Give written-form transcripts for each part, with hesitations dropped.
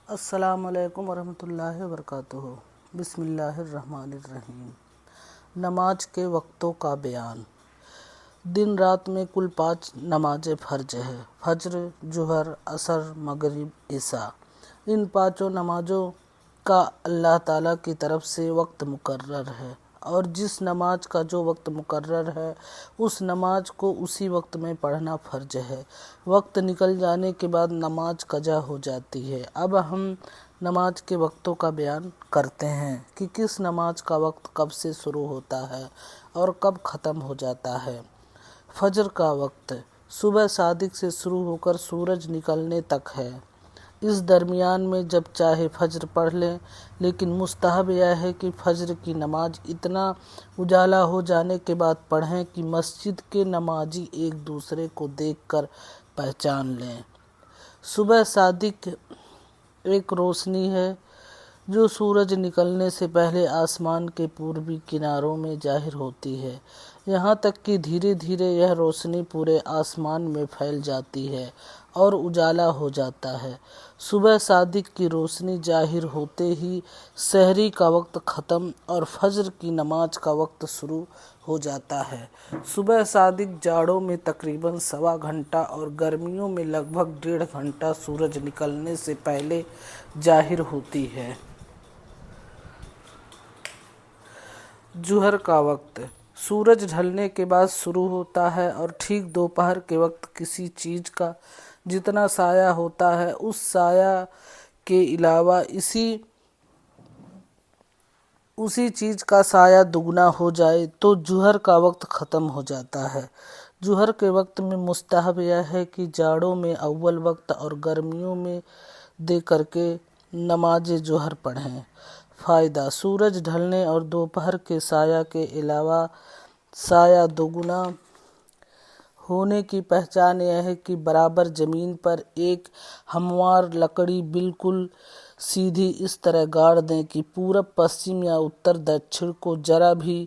السلام علیکم ورحمۃ اللہ وبرکاتہ۔ بسم اللہ الرحمن الرحیم۔ نماز کے وقتوں کا بیان۔ دن رات میں کل 5 نمازیں فرض ہے: فجر، ظہر، عصر، مغرب، عشاء۔ ان 5 نمازوں کا اللہ تعالیٰ کی طرف سے وقت مقرر ہے، اور جس نماز کا جو وقت مقرر ہے اس نماز کو اسی وقت میں پڑھنا فرض ہے۔ وقت نکل جانے کے بعد نماز قضا ہو جاتی ہے۔ اب ہم نماز کے وقتوں کا بیان کرتے ہیں کہ کس نماز کا وقت کب سے شروع ہوتا ہے اور کب ختم ہو جاتا ہے۔ فجر کا وقت صبح صادق سے شروع ہو کر سورج نکلنے تک ہے۔ اس درمیان میں جب چاہے فجر پڑھ لیں، لیکن مستحب یہ ہے کہ فجر کی نماز اتنا اجالا ہو جانے کے بعد پڑھیں کہ مسجد کے نمازی ایک دوسرے کو دیکھ کر پہچان لیں۔ صبح صادق ایک روشنی ہے جو سورج نکلنے سے پہلے آسمان کے پوربی کناروں میں ظاہر ہوتی ہے، یہاں تک کہ دھیرے دھیرے یہ روشنی پورے آسمان میں پھیل جاتی ہے اور اجالا ہو جاتا ہے۔ صبح صادق کی روشنی ظاہر ہوتے ہی سحری کا وقت ختم اور فجر کی نماز کا وقت شروع ہو جاتا ہے۔ صبح صادق جاڑوں میں تقریباً 1.25 گھنٹہ اور گرمیوں میں لگ بھگ 1.5 گھنٹہ سورج نکلنے سے پہلے ظاہر ہوتی ہے۔ ظہر کا وقت سورج ڈھلنے کے بعد شروع ہوتا ہے اور ٹھیک دوپہر کے وقت کسی چیز کا جتنا سایہ ہوتا ہے اس سایہ کے علاوہ اسی چیز کا سایہ دگنا ہو جائے تو ظہر کا وقت ختم ہو جاتا ہے۔ ظہر کے وقت میں مستحب یہ ہے کہ جاڑوں میں اول وقت اور گرمیوں میں دے کر کے نماز ظہر پڑھیں۔ فائدہ: سورج ڈھلنے اور دوپہر کے سایہ کے علاوہ سایہ دوگنا ہونے کی پہچان یہ ہے کہ برابر زمین پر ایک ہموار لکڑی بالکل سیدھی اس طرح گاڑ دیں کہ پورب پشچم یا اتر دکشن کو ذرا بھی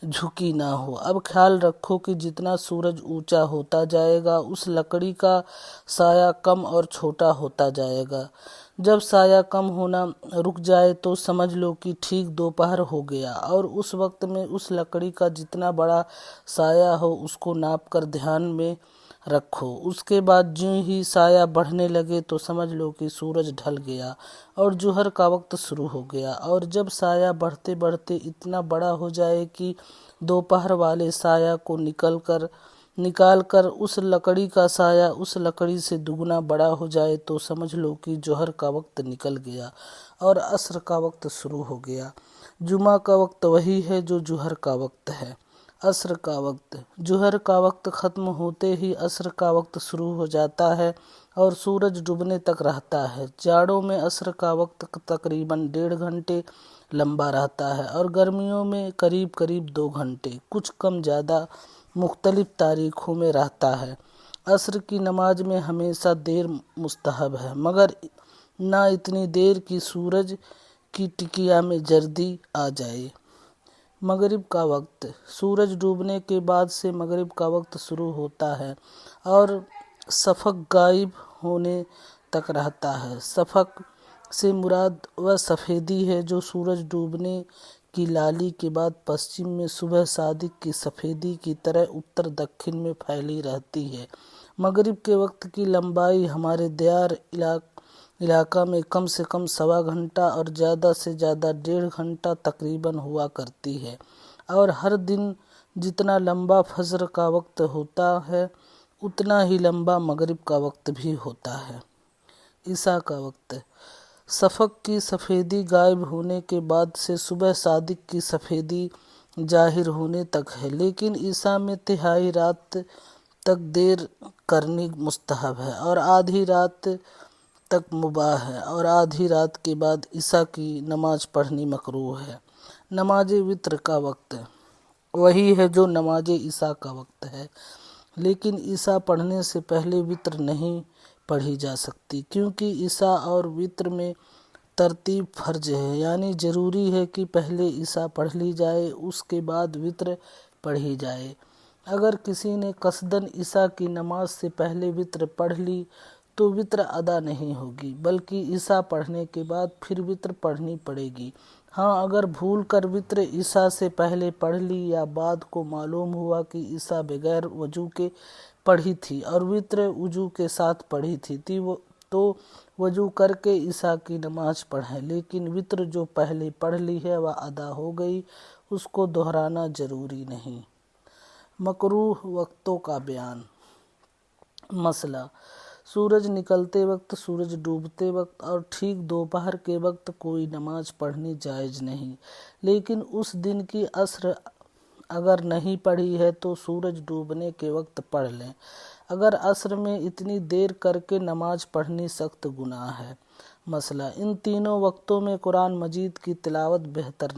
جھکی نہ ہو۔ اب خیال رکھو کہ جتنا سورج اونچا ہوتا جائے گا اس لکڑی کا سایہ کم اور چھوٹا ہوتا جائے گا۔ جب سایہ کم ہونا رک جائے تو سمجھ لو کہ ٹھیک دوپہر ہو گیا، اور اس وقت میں اس لکڑی کا جتنا بڑا سایہ ہو اس کو ناپ کر دھیان میں رکھو۔ اس کے بعد جوں ہی سایہ بڑھنے لگے تو سمجھ لو کہ سورج ڈھل گیا اور ظہر کا وقت شروع ہو گیا، اور جب سایہ بڑھتے بڑھتے اتنا بڑا ہو جائے کہ دوپہر والے سایہ کو نکال کر اس لکڑی کا سایہ اس لکڑی سے دگنا بڑا ہو جائے تو سمجھ لو کہ ظہر کا وقت نکل گیا اور عصر کا وقت شروع ہو گیا۔ جمعہ کا وقت وہی ہے جو ظہر کا وقت ہے۔ عصر کا وقت ظہر کا وقت ختم ہوتے ہی عصر کا وقت شروع ہو جاتا ہے اور سورج ڈوبنے تک رہتا ہے۔ جاڑوں میں عصر کا وقت تقریباً 1.5 گھنٹے لمبا رہتا ہے اور گرمیوں میں قریب 2 گھنٹے کچھ کم زیادہ مختلف تاریخوں میں رہتا ہے۔ عصر کی نماز میں ہمیشہ دیر مستحب ہے، مگر نہ اتنی دیر کہ سورج کی ٹکیا میں زردی آ جائے۔ مغرب کا وقت سورج ڈوبنے کے بعد سے مغرب کا وقت شروع ہوتا ہے اور شفق غائب ہونے تک رہتا ہے۔ شفق سے مراد وہ سفیدی ہے جو سورج ڈوبنے کی لالی کے بعد پشچم میں صبح صادق کی سفیدی کی طرح اتر دکشن میں پھیلی رہتی ہے۔ مغرب کے وقت کی لمبائی ہمارے دیار علاقہ میں کم سے کم 1.25 گھنٹہ اور زیادہ سے زیادہ 1.5 گھنٹہ تقریباً ہوا کرتی ہے، اور ہر دن جتنا لمبا فجر کا وقت ہوتا ہے اتنا ہی لمبا مغرب کا وقت بھی ہوتا ہے۔ عشاء کا وقت شفق کی سفیدی غائب ہونے کے بعد سے صبح صادق کی سفیدی ظاہر ہونے تک ہے، لیکن عشاء میں تہائی رات تک دیر کرنی مستحب ہے اور آدھی رات تک مباح ہے، اور آدھی رات کے بعد عشاء کی نماز پڑھنی مکروہ ہے۔ نماز وتر کا وقت وہی ہے جو نماز عشاء کا وقت ہے، لیکن عشاء پڑھنے سے پہلے وتر نہیں پڑھی جا سکتی، کیونکہ عشاء اور وتر میں ترتیب فرض ہے، یعنی ضروری ہے کہ پہلے عشاء پڑھ لی جائے اس کے بعد وتر پڑھی جائے۔ اگر کسی نے قصداً عشاء کی نماز سے پہلے وتر پڑھ لی تو وتر ادا نہیں ہوگی، بلکہ عشاء پڑھنے کے بعد پھر وتر پڑھنی پڑے گی۔ ہاں اگر بھول کر وتر عشاء سے پہلے پڑھ لی یا بعد کو معلوم ہوا کہ عشاء بغیر وضو کے پڑھی تھی اور وتر وضو کے ساتھ پڑھی تھی تو وضو کر کے عشاء کی نماز پڑھیں، لیکن وتر جو پہلے پڑھ لی ہے وہ ادا ہو گئی، اس کو دہرانا ضروری نہیں۔ مکروہ وقتوں کا بیان۔ مسئلہ: سورج نکلتے وقت، سورج ڈوبتے وقت اور ٹھیک دوپہر کے وقت کوئی نماز پڑھنی جائز نہیں، لیکن اس دن کی عصر اگر نہیں پڑھی ہے تو سورج ڈوبنے کے وقت پڑھ لیں۔ اگر عصر میں اتنی دیر کر کے نماز پڑھنی سخت گناہ ہے۔ مسئلہ: ان تینوں وقتوں میں قرآن مجید کی تلاوت بہتر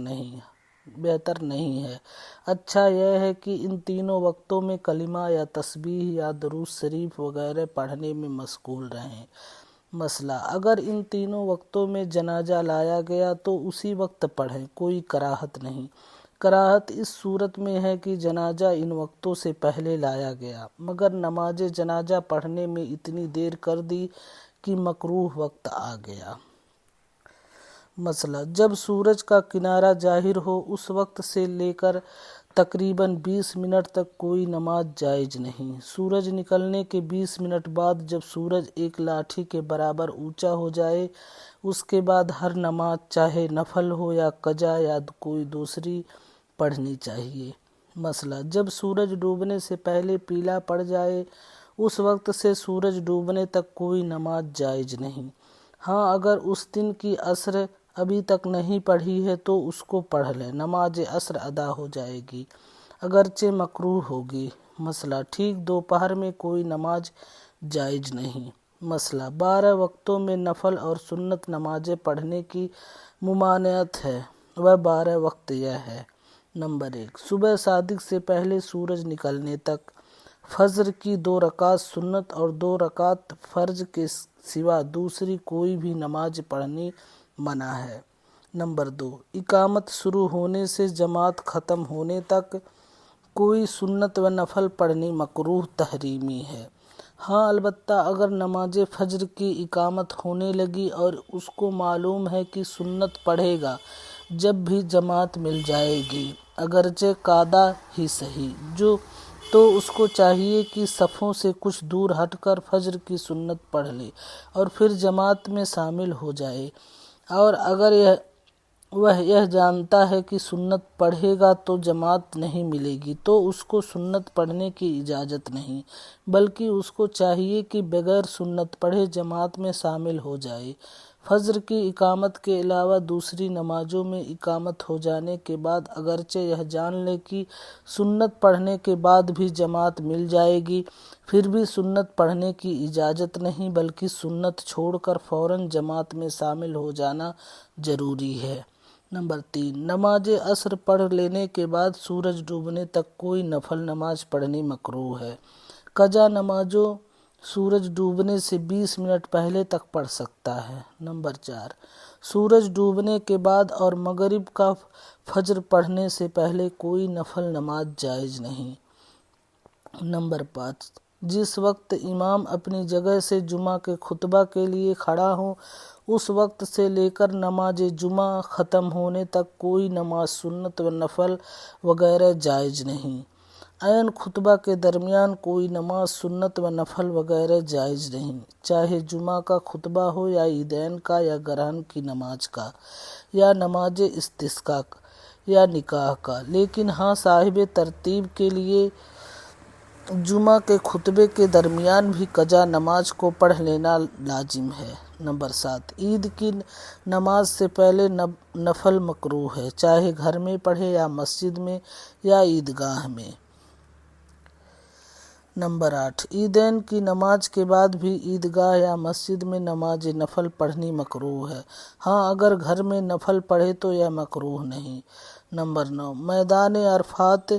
نہیں ہے۔ اچھا یہ ہے کہ ان تینوں وقتوں میں کلمہ یا تسبیح یا درود شریف وغیرہ پڑھنے میں مشغول رہیں۔ مسئلہ: اگر ان تینوں وقتوں میں جنازہ لایا گیا تو اسی وقت پڑھیں، کوئی کراہت نہیں۔ کراہت اس صورت میں ہے کہ جنازہ ان وقتوں سے پہلے لایا گیا مگر نماز جنازہ پڑھنے میں اتنی دیر کر دی کہ مکروہ وقت آ گیا۔ مسئلہ: جب سورج کا کنارہ ظاہر ہو اس وقت سے لے کر تقریباً 20 منٹ تک کوئی نماز جائز نہیں۔ سورج نکلنے کے 20 منٹ بعد جب سورج ایک لاٹھی کے برابر اونچا ہو جائے اس کے بعد ہر نماز چاہے نفل ہو یا قضا یا کوئی دوسری پڑھنی چاہیے۔ مسئلہ: جب سورج ڈوبنے سے پہلے پیلا پڑ جائے اس وقت سے سورج ڈوبنے تک کوئی نماز جائز نہیں۔ ہاں اگر اس دن کی عصر ابھی تک نہیں پڑھی ہے تو اس کو پڑھ لیں، نماز عصر ادا ہو جائے گی، اگرچہ مکروہ ہوگی۔ مسئلہ: ٹھیک دوپہر میں کوئی نماز جائز نہیں۔ مسئلہ: 12 وقتوں میں نفل اور سنت نمازیں پڑھنے کی ممانعت ہے، وہ 12 وقت یہ ہے۔ نمبر 1، صبح صادق سے پہلے سورج نکلنے تک، فجر کی 2 رکعت سنت اور 2 رکعت فرض کے سوا دوسری کوئی بھی نماز پڑھنی منع ہے۔ نمبر 2، اقامت شروع ہونے سے جماعت ختم ہونے تک کوئی سنت و نفل پڑھنی مکروہ تحریمی ہے۔ ہاں البتہ اگر نماز فجر کی اقامت ہونے لگی اور اس کو معلوم ہے کہ سنت پڑھے گا جب بھی جماعت مل جائے گی، اگرچہ قاعدہ ہی صحیح، تو اس کو چاہیے کہ صفوں سے کچھ دور ہٹ کر فجر کی سنت پڑھ لے اور پھر جماعت میں شامل ہو جائے، اور اگر وہ یہ جانتا ہے کہ سنت پڑھے گا تو جماعت نہیں ملے گی تو اس کو سنت پڑھنے کی اجازت نہیں، بلکہ اس کو چاہیے کہ بغیر سنت پڑھے جماعت میں شامل ہو جائے۔ فجر کی اقامت کے علاوہ دوسری نمازوں میں اقامت ہو جانے کے بعد اگرچہ یہ جان لے کہ سنت پڑھنے کے بعد بھی جماعت مل جائے گی، پھر بھی سنت پڑھنے کی اجازت نہیں، بلکہ سنت چھوڑ کر فوراً جماعت میں شامل ہو جانا ضروری ہے۔ نمبر 3، نماز عصر پڑھ لینے کے بعد سورج ڈوبنے تک کوئی نفل نماز پڑھنی مکروہ ہے۔ قضا نمازوں سورج ڈوبنے سے 20 منٹ پہلے تک پڑھ سکتا ہے۔ نمبر 4، سورج ڈوبنے کے بعد اور مغرب کا فجر پڑھنے سے پہلے کوئی نفل نماز جائز نہیں۔ نمبر 5، جس وقت امام اپنی جگہ سے جمعہ کے خطبہ کے لیے کھڑا ہو اس وقت سے لے کر نماز جمعہ ختم ہونے تک کوئی نماز سنت و نفل وغیرہ جائز نہیں۔ عین خطبہ کے درمیان کوئی نماز سنت و نفل وغیرہ جائز نہیں، چاہے جمعہ کا خطبہ ہو یا عیدین کا یا گرہن کی نماز کا یا نماز استسقاء یا نکاح کا، لیکن ہاں صاحب ترتیب کے لیے جمعہ کے خطبے کے درمیان بھی قضا نماز کو پڑھ لینا لازم ہے۔ نمبر 7، عید کی نماز سے پہلے نفل مکروہ ہے، چاہے گھر میں پڑھے یا مسجد میں یا عیدگاہ میں۔ نمبر 8، عیدین کی نماز کے بعد بھی عیدگاہ یا مسجد میں نماز نفل پڑھنی مکروہ ہے، ہاں اگر گھر میں نفل پڑھے تو یہ مکروہ نہیں۔ نمبر 9، میدان عرفات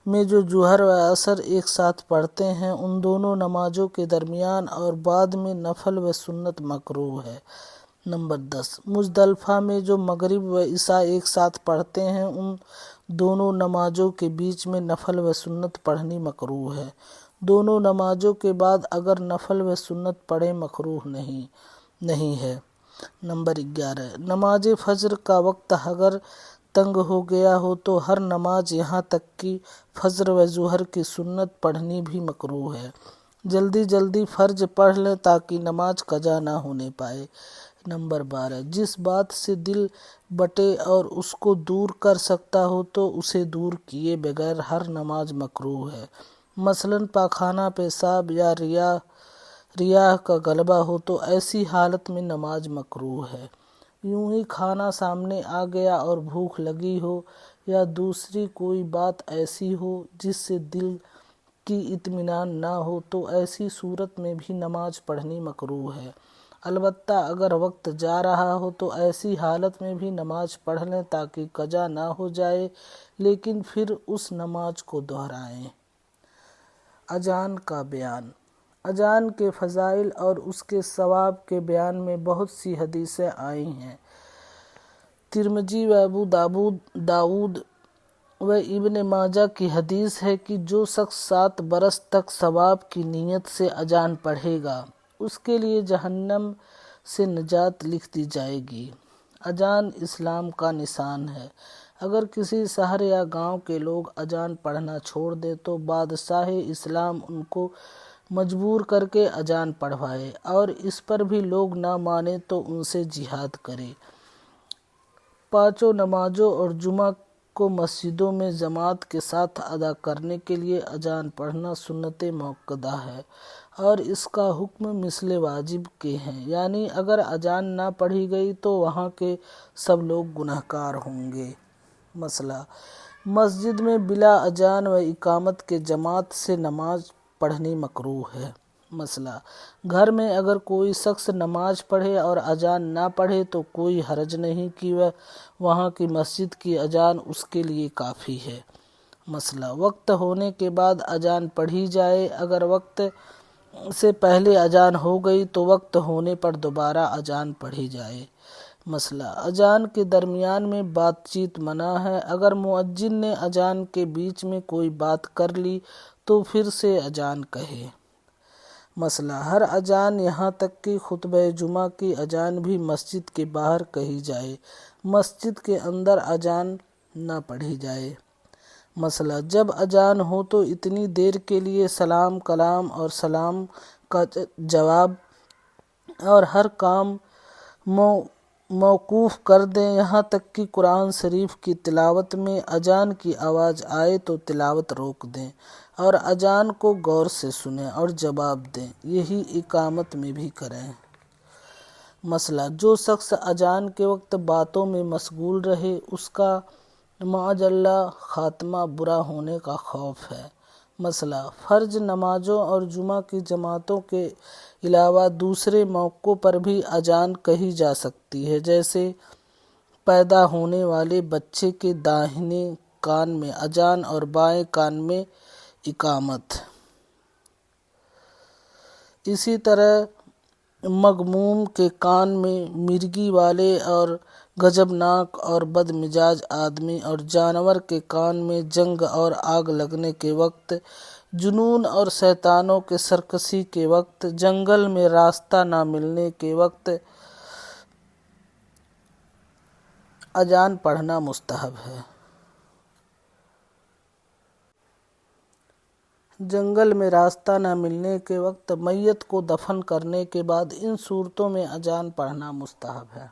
میں جو ظہر و عصر ایک ساتھ پڑھتے ہیں ان دونوں نمازوں کے درمیان اور بعد میں نفل و سنت مکروہ ہے۔ نمبر 10، مزدلفہ میں جو مغرب و عشاء ایک ساتھ پڑھتے ہیں ان دونوں نمازوں کے بیچ میں نفل و سنت پڑھنی مکروہ ہے۔ دونوں نمازوں کے بعد اگر نفل و سنت پڑھیں مکروہ نہیں ہے۔ نمبر 11، نماز فجر کا وقت اگر تنگ ہو گیا ہو تو ہر نماز یہاں تک کہ فجر و ظہر کی سنت پڑھنی بھی مکروہ ہے۔ جلدی فرض پڑھ لیں تاکہ نماز قضا نہ ہونے پائے۔ نمبر 12، جس بات سے دل بٹے اور اس کو دور کر سکتا ہو تو اسے دور کیے بغیر ہر نماز مکروہ ہے۔ مثلاً پاخانہ، پیشاب یا ریاح کا غلبہ ہو تو ایسی حالت میں نماز مکروہ ہے۔ یوں ہی کھانا سامنے آ گیا اور بھوک لگی ہو یا دوسری کوئی بات ایسی ہو جس سے دل کی اطمینان نہ ہو تو ایسی صورت میں بھی نماز پڑھنی مکروہ ہے۔ البتہ اگر وقت جا رہا ہو تو ایسی حالت میں بھی نماز پڑھ لیں تاکہ قضا نہ ہو جائے، لیکن پھر اس نماز کو دہرائیں۔ اذان کا بیان۔ اذان کے فضائل اور اس کے ثواب کے بیان میں بہت سی حدیثیں آئی ہیں۔ ترمذی و ابو داؤد و ابن ماجہ کی حدیث ہے کہ جو شخص 7 برس تک ثواب کی نیت سے اذان پڑھے گا اس کے لیے جہنم سے نجات لکھ دی جائے گی۔ اذان اسلام کا نشان ہے۔ اگر کسی شہر یا گاؤں کے لوگ اذان پڑھنا چھوڑ دیں تو بادشاہ اسلام ان کو مجبور کر کے اذان پڑھوائے، اور اس پر بھی لوگ نہ مانیں تو ان سے جہاد کرے۔ 5 نمازوں اور جمعہ کو مسجدوں میں جماعت کے ساتھ ادا کرنے کے لیے اذان پڑھنا سنت موقدہ ہے، اور اس کا حکم مثل واجب کے ہیں، یعنی اگر اذان نہ پڑھی گئی تو وہاں کے سب لوگ گنہگار ہوں گے۔ مسئلہ، مسجد میں بلا اذان و اقامت کے جماعت سے نماز پڑھنی مکروہ ہے۔ مسئلہ، گھر میں اگر کوئی شخص نماز پڑھے اور اذان نہ پڑھے تو کوئی حرج نہیں کہ وہاں کی مسجد کی اذان اس کے لیے کافی ہے۔ مسئلہ، وقت ہونے کے بعد اذان پڑھی جائے، اگر وقت سے پہلے اذان ہو گئی تو وقت ہونے پر دوبارہ اذان پڑھی جائے۔ مسئلہ، اذان کے درمیان میں بات چیت منع ہے، اگر مؤذن نے اذان کے بیچ میں کوئی بات کر لی تو پھر سے اذان کہے۔ مسئلہ، ہر اذان یہاں تک کہ خطبہ جمعہ کی اذان بھی مسجد کے باہر کہی جائے، مسجد کے اندر اذان نہ پڑھی جائے۔ مسئلہ، جب اذان ہو تو اتنی دیر کے لیے سلام کلام اور سلام کا جواب اور ہر کام موقوف کر دیں، یہاں تک کہ قرآن شریف کی تلاوت میں اذان کی آواز آئے تو تلاوت روک دیں اور اذان کو غور سے سنیں اور جواب دیں، یہی اقامت میں بھی کریں۔ مسئلہ، جو شخص اذان کے وقت باتوں میں مشغول رہے اس کا معاذ اللہ خاتمہ برا ہونے کا خوف ہے۔ مسئلہ، فرض نمازوں اور جمعہ کی جماعتوں کے علاوہ دوسرے موقعوں پر بھی اذان کہی جا سکتی ہے، جیسے پیدا ہونے والے بچے کے داہنے کان میں اذان اور بائیں کان میں اقامت۔ اسی طرح مغموم کے کان میں، مرگی والے اور غضبناک اور بد مزاج آدمی اور جانور کے کان میں جنگ اور آگ لگنے کے وقت، جنون اور شیطانوں کے سرکشی کے وقت، جنگل میں راستہ نہ ملنے کے وقت اذان پڑھنا مستحب ہے۔ جنگل میں راستہ نہ ملنے کے وقت، میت کو دفن کرنے کے بعد، ان صورتوں میں اذان پڑھنا مستحب ہے۔